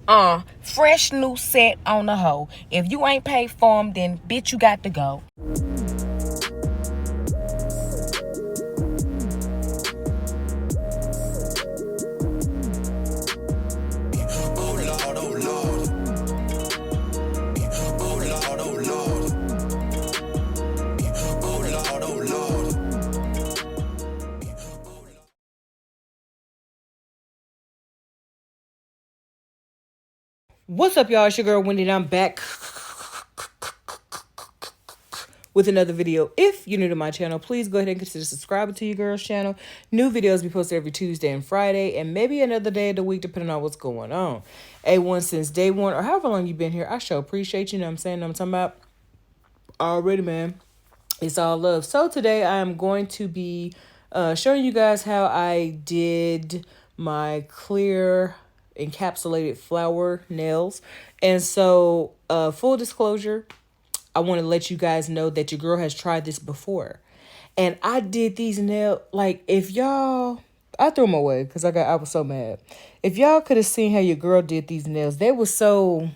Fresh new set on the hoe. If you ain't paid for them, then bitch, you got to go. What's up, y'all? It's your girl Wendy, and I'm back with another video. If you're new to my channel, please go ahead and consider subscribing to your girl's channel. New videos be posted every Tuesday and Friday, and maybe another day of the week, depending on what's going on. A1 since day one, or however long you've been here, I sure appreciate you. Know what I'm saying? I'm talking about already, man. It's all love. So today I am going to be showing you guys how I did my clear encapsulated flower nails. And so full disclosure, I want to let you guys know that your girl has tried this before. And I did these nails, like, if y'all, I threw them away because I was so mad. If y'all could have seen how your girl did these nails, they were so,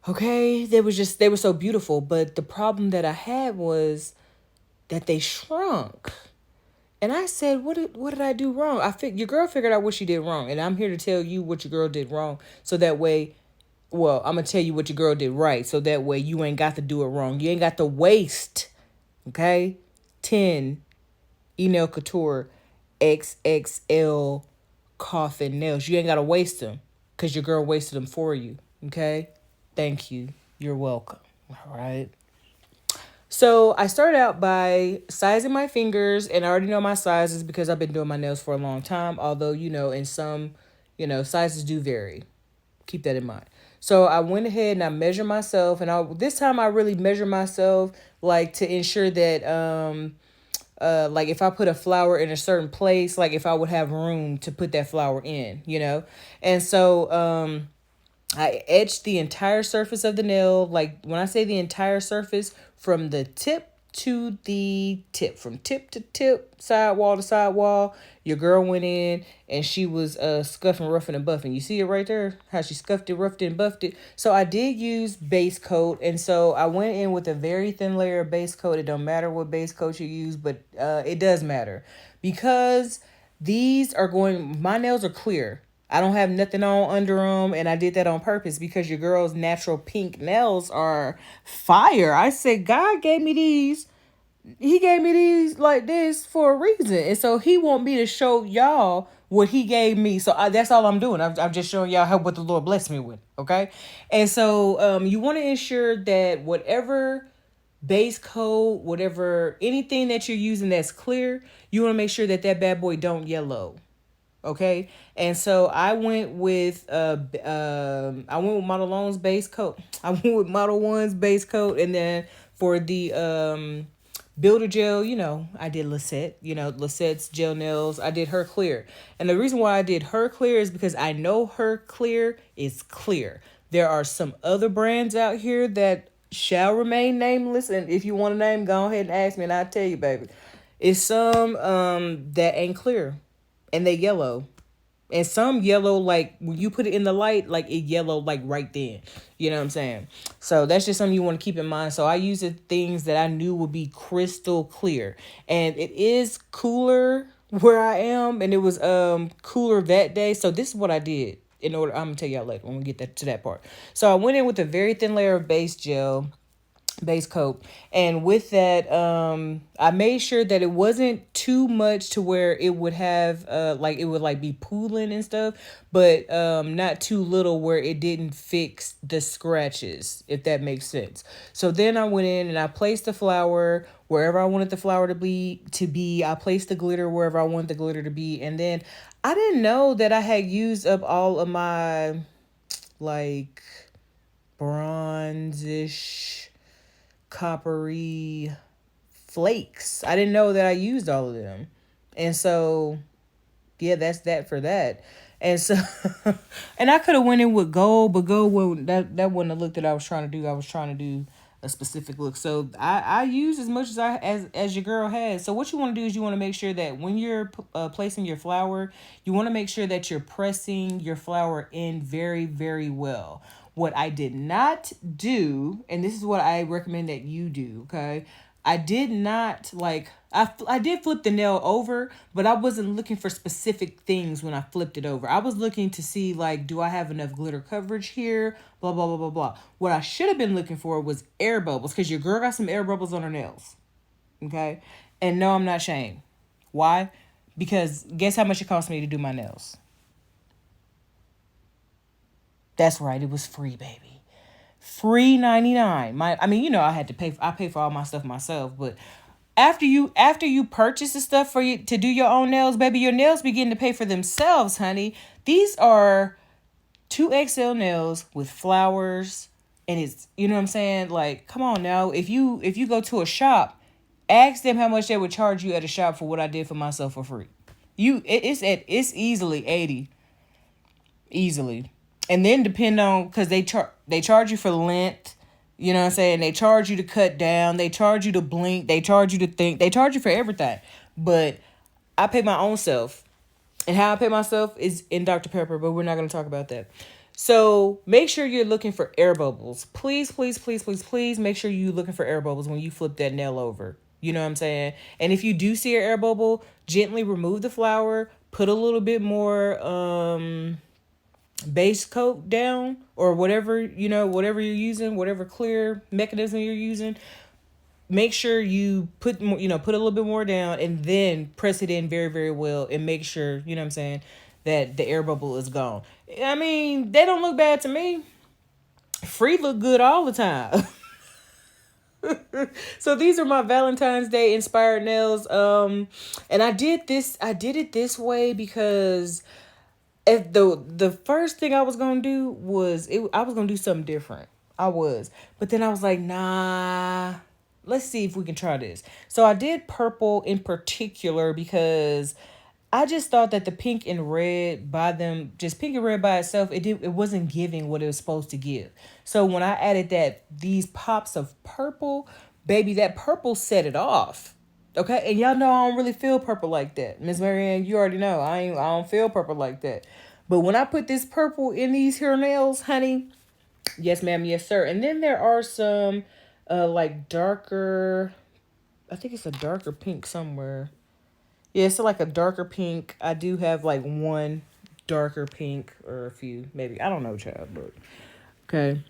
okay, they were so beautiful. But the problem that I had was that they shrunk. And I said, what did I do wrong? Your girl figured out what she did wrong. And I'm here to tell you what your girl did wrong. So that way, well, I'm going to tell you what your girl did right. So that way you ain't got to do it wrong. You ain't got to waste, okay? 10 Nail Couture XXL coffin nails. You ain't got to waste them because your girl wasted them for you, okay? Thank you. You're welcome, all right? So I started out by sizing my fingers, and I already know my sizes because I've been doing my nails for a long time. Although, in some, sizes do vary. Keep that in mind. So I went ahead and I measured myself, and this time I really measured myself, like, to ensure that, like, if I put a flower in a certain place, like if I would have room to put that flower in, And so, I etched the entire surface of the nail. Like, when I say the entire surface, from the tip to the tip, from tip to tip, sidewall to sidewall, your girl went in and she was scuffing, roughing, and buffing. You see it right there? How she scuffed it, roughed it, and buffed it. So I did use base coat, and so I went in with a very thin layer of base coat. It don't matter what base coat you use, but it does matter because my nails are clear. I don't have nothing on under them, and I did that on purpose because your girl's natural pink nails are fire. I said, God gave me these. He gave me these like this for a reason. And so he want me to show y'all what he gave me. So that's all I'm doing. I'm just showing y'all what the Lord blessed me with, okay? And so you want to ensure that whatever base coat, whatever, anything that you're using that's clear, you want to make sure that bad boy don't yellow. Okay, and so I went with Model One's base coat. I went with Model One's base coat, and then for the builder gel, I did Lisette. Lisette's gel nails. I did her clear, and the reason why I did her clear is because I know her clear is clear. There are some other brands out here that shall remain nameless, and if you want a name, go ahead and ask me, and I'll tell you, baby. It's some that ain't clear. And they yellow. And some yellow, like, when you put it in the light, like, it yellow, like, right then. You know what I'm saying? So that's just something you want to keep in mind. So I used the things that I knew would be crystal clear. And it is cooler where I am. And it was cooler that day. So this is what I did. I'm going to tell y'all later when we get to that part. So I went in with a very thin layer of base coat, and with that I made sure that it wasn't too much to where it would have it would be pooling and stuff, but not too little where it didn't fix the scratches, if that makes sense. So then I went in and I placed the flower wherever I wanted the flower to be. I placed the glitter wherever I wanted the glitter to be, and then I didn't know that I had used up all of my, like, bronzish, coppery flakes. I didn't know that I used all of them. And so, yeah, that's that for that. And so, and I could have went in with gold, but gold, that wasn't the look that I was trying to do. I was trying to do a specific look. So I use as much as your girl has. So what you want to do is you want to make sure that when you're placing your flour, you want to make sure that you're pressing your flour in very, very well. What I did not do, and this is what I recommend that you do, okay? I did not like I did flip the nail over, but I wasn't looking for specific things when I flipped it over. I was looking to see like, do I have enough glitter coverage here? Blah blah blah blah blah. What I should have been looking for was air bubbles, because your girl got some air bubbles on her nails. Okay? And no, I'm not ashamed. Why? Because guess how much it cost me to do my nails? That's right, it was free, baby. Free 99. I mean, I had to pay. I pay for all my stuff myself, but after you purchase the stuff for you to do your own nails, baby, your nails begin to pay for themselves, honey. These are 2XL nails with flowers, and it's, you know what I'm saying? Like, come on now. If you go to a shop, ask them how much they would charge you at a shop for what I did for myself for free. It's easily 80, easily. And then depend on, because they charge you for length, you know what I'm saying? They charge you to cut down, they charge you to blink, they charge you to think, they charge you for everything. But I pay my own self. And how I pay myself is in Dr. Pepper, but we're not going to talk about that. So make sure you're looking for air bubbles. Please, please, please, please, please make sure you're looking for air bubbles when you flip that nail over. You know what I'm saying? And if you do see an air bubble, gently remove the flour, put a little bit more base coat down, or whatever, whatever you're using, whatever clear mechanism you're using. Make sure you put more, put a little bit more down, and then press it in very, very well, and make sure, you know what I'm saying, that the air bubble is gone. I mean, they don't look bad to me. Free look good all the time. So these are my Valentine's Day inspired nails. And I did it this way because if the first thing I was gonna do was I was gonna do something different. I was, but then I was like, nah. Let's see if we can try this. So I did purple in particular because I just thought that the pink and red by them, just pink and red by itself, it wasn't giving what it was supposed to give. So when I added these pops of purple, baby, that purple set it off. Okay, and y'all know I don't really feel purple like that. Miss Marianne, you already know I don't feel purple like that. But when I put this purple in these hair nails, honey, yes ma'am, yes sir. And then there are some like darker, I think it's a darker pink somewhere. Yeah, it's like a darker pink. I do have like one darker pink, or a few, maybe. I don't know, child, but okay.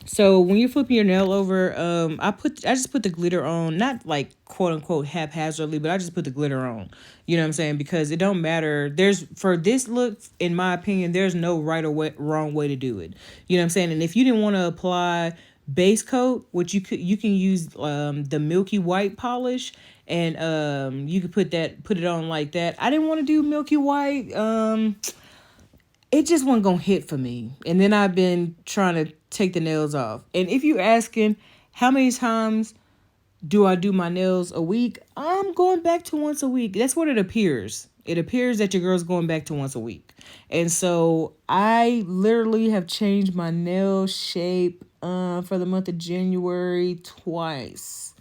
So when you're flipping your nail over, I just put the glitter on, not like quote unquote haphazardly, but I just put the glitter on. You know what I'm saying? Because it don't matter. There's, for this look, in my opinion, there's no right or wrong way to do it. You know what I'm saying? And if you didn't want to apply base coat, which you can use the milky white polish, and you could put it on like that. I didn't want to do milky white. It just wasn't gonna hit for me. And then I've been trying to take the nails off. And if you're asking how many times do I do my nails a week, I'm going back to once a week. That's what it appears. It appears that your girl's going back to once a week. And so I literally have changed my nail shape for the month of January twice.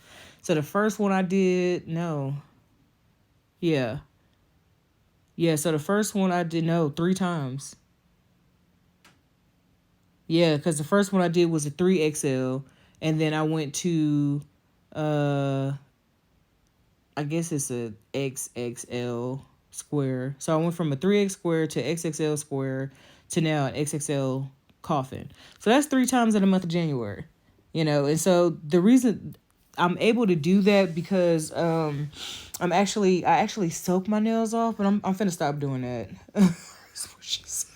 So the first one I did, no. Yeah. Yeah, so the first one I did, no, 3 times. Yeah, because the first one I did was a 3XL, and then I went to, uh, I guess it's a XXL square. So I went from a 3X square to XXL square to now an XXL coffin. So that's 3 times in the month of January, and so the reason I'm able to do that because I actually soak my nails off, but I'm finna stop doing that. That's what she said.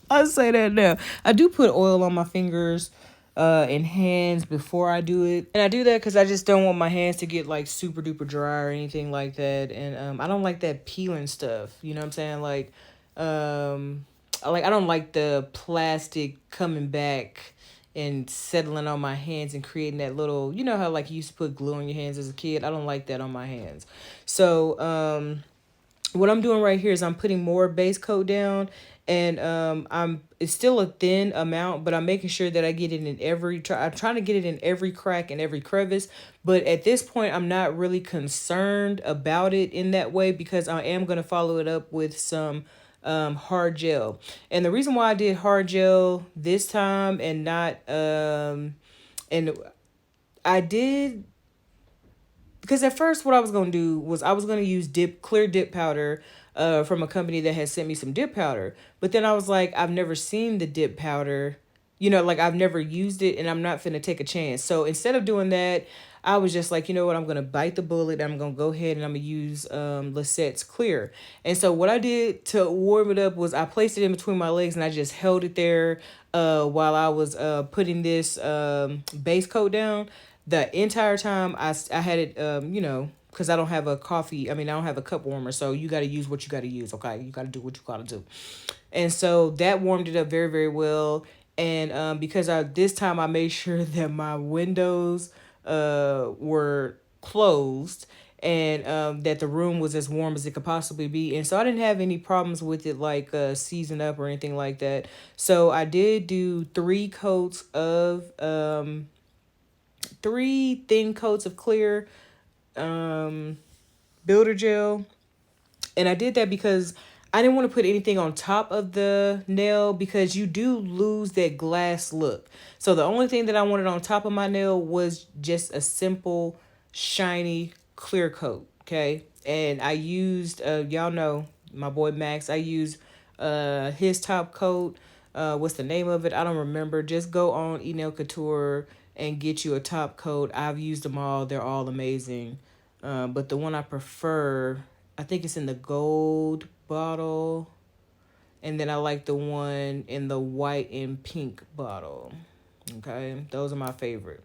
I say that now. I do put oil on my fingers and hands before I do it. And I do that because I just don't want my hands to get like super duper dry or anything like that. And I don't like that peeling stuff. You know what I'm saying? I don't like the plastic coming back and settling on my hands and creating that little, you know how like you used to put glue on your hands as a kid? I don't like that on my hands. So what I'm doing right here is I'm putting more base coat down, and it's still a thin amount, but I'm making sure that I get it in I'm trying to get it in every crack and every crevice. But at this point, I'm not really concerned about it in that way because I am going to follow it up with some hard gel. And the reason why I did hard gel this time and not, and I did because at first what I was gonna do was I was gonna use clear dip powder from a company that had sent me some dip powder. But then I was like, I've never seen the dip powder, like I've never used it and I'm not finna take a chance. So instead of doing that, I was just like, you know what, I'm gonna bite the bullet. I'm gonna go ahead and I'm gonna use Lisette's clear. And so what I did to warm it up was I placed it in between my legs and I just held it there while I was putting this base coat down. The entire time I had it, because I don't have a coffee. I mean, I don't have a cup warmer. So you got to use what you got to use. Okay. You got to do what you got to do. And so that warmed it up very, very well. And because this time I made sure that my windows were closed and that the room was as warm as it could possibly be. And so I didn't have any problems with it like season up or anything like that. So I did do 3 thin coats of clear builder gel. And I did that because I didn't want to put anything on top of the nail because you do lose that glass look. So the only thing that I wanted on top of my nail was just a simple, shiny, clear coat. Okay. And I used, y'all know, my boy Max, I used his top coat. What's the name of it? I don't remember. Just go on Enel Couture and get you a top coat. I've used them all. They're all amazing. But the one I prefer, I think it's in the gold bottle. And then I like the one in the white and pink bottle. Okay. Those are my favorite.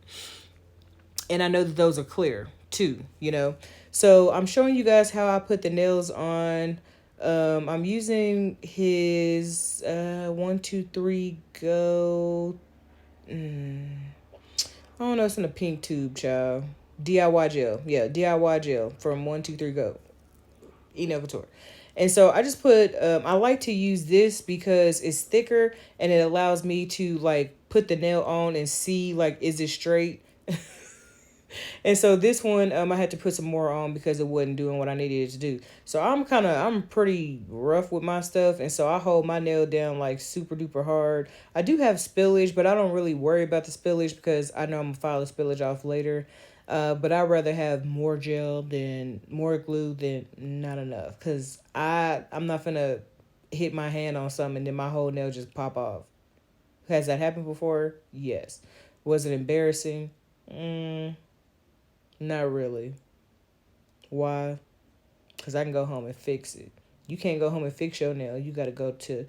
And I know that those are clear too. So I'm showing you guys how I put the nails on. I'm using his 1-2-3 Go. I don't know, it's in a pink tube, child. DIY gel. Yeah, DIY gel from 1-2-3 Go. Enel Couture. And so I just put, I like to use this because it's thicker and it allows me to like put the nail on and see like, is it straight? And so this one, I had to put some more on because it wasn't doing what I needed it to do. So I'm pretty rough with my stuff. And so I hold my nail down like super duper hard. I do have spillage, but I don't really worry about the spillage because I know I'm gonna file the spillage off later. But I'd rather have more glue than not enough. Cause I'm not gonna hit my hand on something and then my whole nail just pop off. Has that happened before? Yes. Was it embarrassing? Not really. Why? Because I can go home and fix it. You can't go home and fix your nail. You got to go to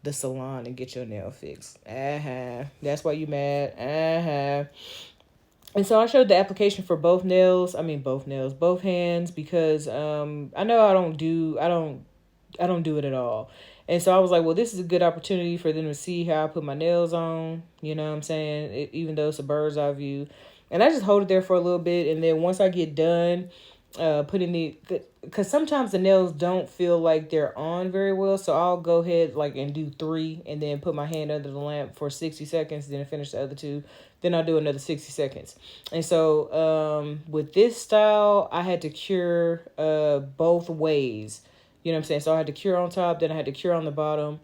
the salon and get your nail fixed. That's why you mad. And so I showed the application for both nails. I mean, both hands, because I know I don't do it at all. And so I was like, well, this is a good opportunity for them to see how I put my nails on. You know what I'm saying? Even though it's a bird's eye view. And I just hold it there for a little bit. And then once I get done because sometimes the nails don't feel like they're on very well. So I'll go ahead and do 3 and then put my hand under the lamp for 60 seconds. Then finish the other 2. Then I'll do another 60 seconds. And so with this style, I had to cure both ways. You know what I'm saying? So I had to cure on top, then I had to cure on the bottom.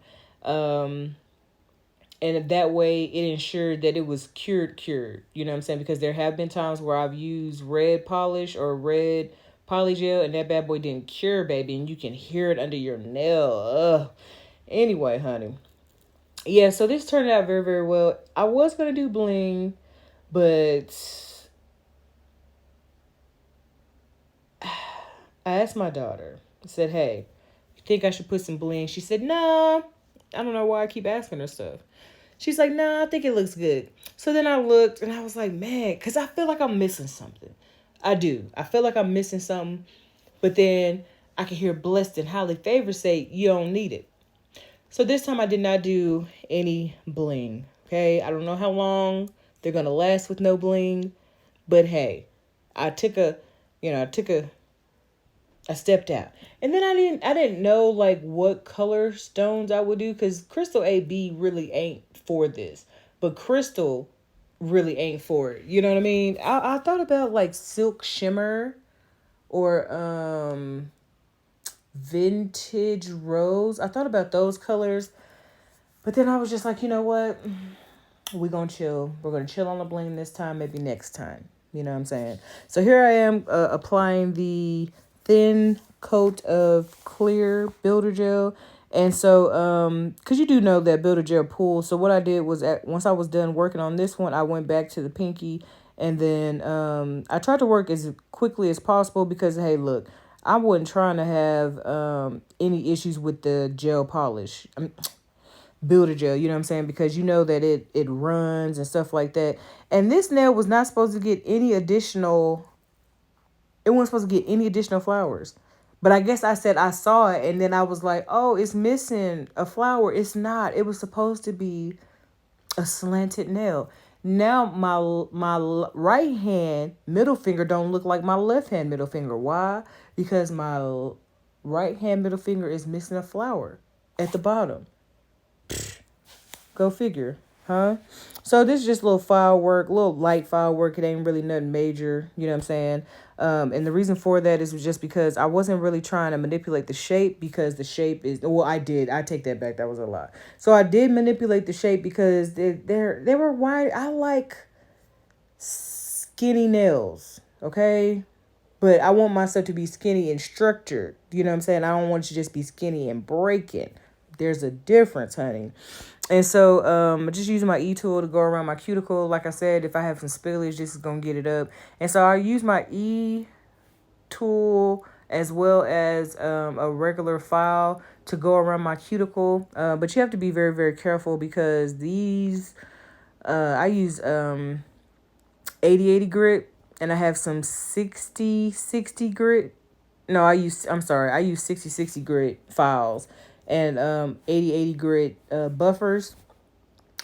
And that way it ensured that it was cured. You know what I'm saying? Because there have been times where I've used red polish or red polygel and that bad boy didn't cure, baby. And you can hear it under your nail. Ugh. Anyway, honey. Yeah, so this turned out very, very well. I was going to do bling, but I asked my daughter. I said, hey, you think I should put some bling? She said, nah. I don't know why I keep asking her stuff. She's like, nah, I think it looks good. So then I looked and I was like, man, because I feel like I'm missing something. I do. I feel like I'm missing something. But then I can hear Blessed and Highly Favored say, you don't need it. So this time I did not do any bling. Okay. I don't know how long they're going to last with no bling. But hey, I took a I stepped out. And then I didn't know like what color stones I would do because Crystal AB really ain't for this. But Crystal really ain't for it. You know what I mean? I thought about like silk shimmer or vintage rose. I thought about those colors. But then I was just like, you know what? We're gonna chill. We're gonna chill on the bling this time, maybe next time. You know what I'm saying? So here I am applying the thin coat of clear builder gel. And so, cause you do know that builder gel pools. So what I did was once I was done working on this one, I went back to the pinky, and then I tried to work as quickly as possible because hey, look, I wasn't trying to have any issues with the gel polish. Builder gel, you know what I'm saying? Because you know that it runs and stuff like that. And this nail was not supposed to get any additional, it wasn't supposed to get any additional flowers. But I guess I said I saw it and then I was like, oh, it's missing a flower. It's not. It was supposed to be a slanted nail. Now my right hand middle finger don't look like my left hand middle finger. Why? Because my right hand middle finger is missing a flower at the bottom. Go figure, huh? So this is just a little file work, little light file work. It ain't really nothing major, you know what I'm saying? And the reason for that is just because I wasn't really trying to manipulate the shape because the shape is well, I did. I take that back. That was a lot. So I did manipulate the shape because they were wide. I like skinny nails, okay? But I want my stuff to be skinny and structured. You know what I'm saying? I don't want it to just be skinny and breaking. There's a difference, honey. And so just using my E-tool to go around my cuticle. Like I said, if I have some spillage, this is going to get it up. And so I use my E-tool as well as a regular file to go around my cuticle. But you have to be very, very careful because these, I use 80/80 grit and I have some 60/60 grit. No, I use 60/60 grit files and 80/80 grit buffers.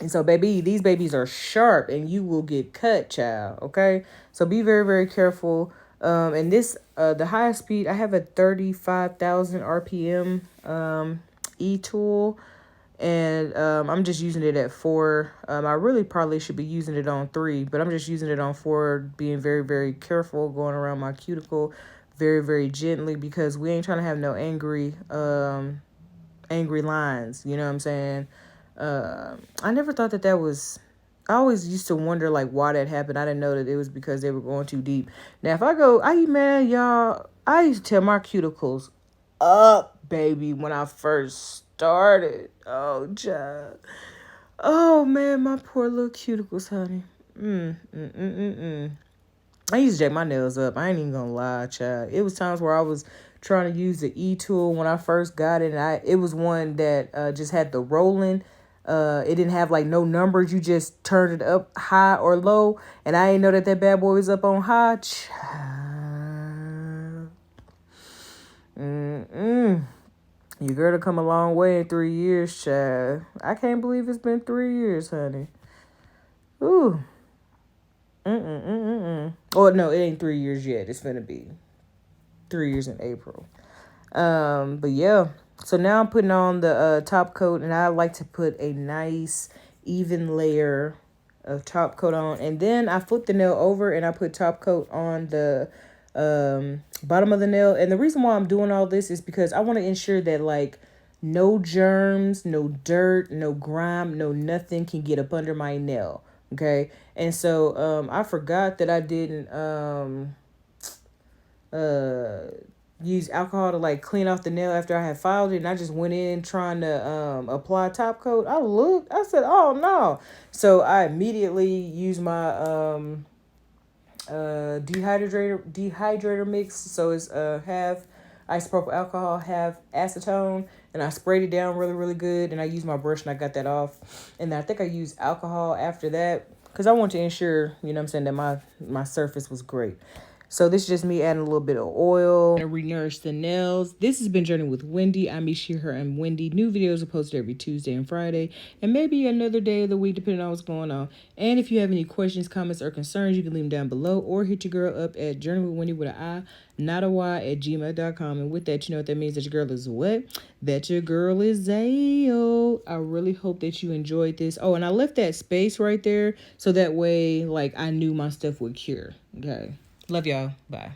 And so, baby, these babies are sharp and you will get cut, child. Okay. So be very, very careful. And this, the highest speed, I have a 35,000 RPM e-tool. And I'm just using it at 4. I really probably should be using it on 3, but I'm just using it on 4, being very, very careful, going around my cuticle very, very gently because we ain't trying to have no angry lines. You know what I'm saying? I never thought that was. I always used to wonder like why that happened. I didn't know that it was because they were going too deep. Now if I go, man, y'all, I used to tear my cuticles up, baby, when I first started. Oh, child. Oh man, my poor little cuticles, honey. I used to jack my nails up. I ain't even gonna lie, child. It was times where I was trying to use the E-tool when I first got it. And it was one that just had the rolling. It didn't have like no numbers. You just turned it up high or low. And I didn't know that bad boy was up on high. Child. You girl to come a long way in 3 years, child. I can't believe it's been 3 years, honey. Ooh. Oh no, it ain't 3 years yet. It's gonna be 3 years in April. But yeah. So now I'm putting on the top coat, and I like to put a nice even layer of top coat on, and then I flip the nail over and I put top coat on the bottom of the nail. And the reason why I'm doing all this is because I want to ensure that like no germs, no dirt, no grime, no nothing can get up under my nail. Okay. And so I forgot that I didn't use alcohol to like clean off the nail after I had filed it, and I just went in trying to apply top coat. I said, oh no. So I immediately used my dehydrator mix. So it's half isopropyl alcohol, half acetone, and I sprayed it down really, really good, and I used my brush and I got that off. And I think I used alcohol after that because I want to ensure, you know what I'm saying, that my surface was great. So this is just me adding a little bit of oil to re-nourish the nails. This has been Journey with Wendy. I'm Ishia, her, and Wendy. New videos are posted every Tuesday and Friday, and maybe another day of the week, depending on what's going on. And if you have any questions, comments, or concerns, you can leave them down below, or hit your girl up at Journey with Wendy with an I, not a Y, at gmail.com. And with that, you know what that means, that your girl is what? That your girl is Zayo. I really hope that you enjoyed this. Oh, and I left that space right there so that way, like, I knew my stuff would cure. Okay. Love y'all. Bye.